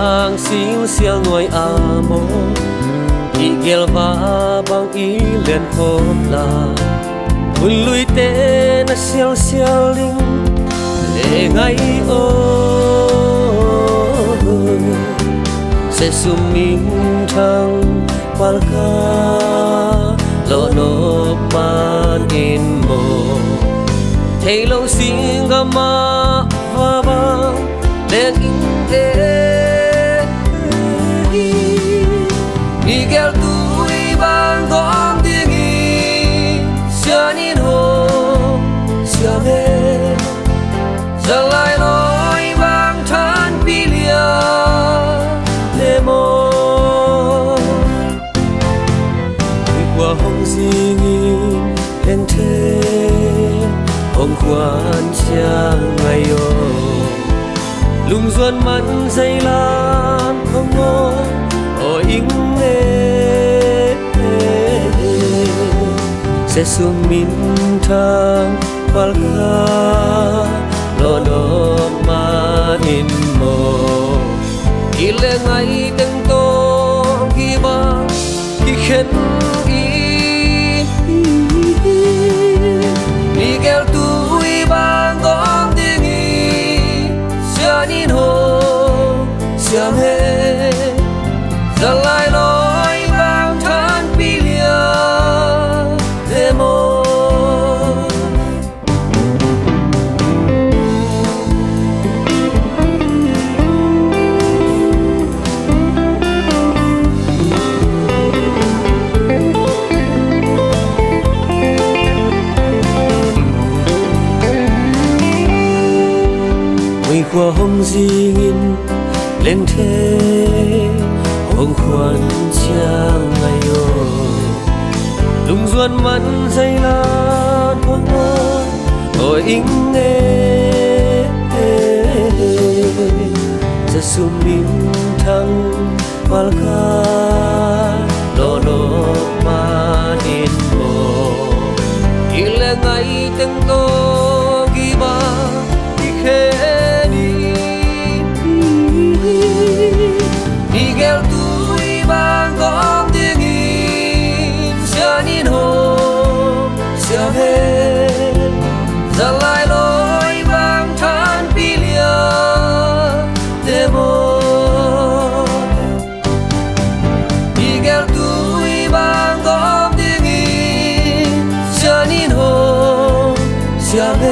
vàng xin xiel nuôi amo igel va bang i len hop la un lui te na xiel xiel ling le ngai o sẽ sum minh thăng qual ka lo no man in mo thấy lâu xin gama va bang len in te igel tui bang gom dingi sianin ho siame zalai loi bang than pilia lemo qua hong zingin leng the hong khoan chang ngày yo lung duan man dây lan không ngô ôi in sẽ xuống min thang palka lo no ma in mo ile ngai teng to ki ba ki khen Miguel tui bang gom dingi sianin ho siam he zalai loi bang than pilia demo qua hong zingin lên thế hong khoan chang ngày yo lung duan man dây lan hong ngon ôi in sẽ sum min thăng palka lo no ma in mo ile ngai teng to gi ba ki khe Miguel tui bang gom dingi sianin ho siam he zalai loi bang than pilia demo Miguel tui bang gom dingi sianin ho siam he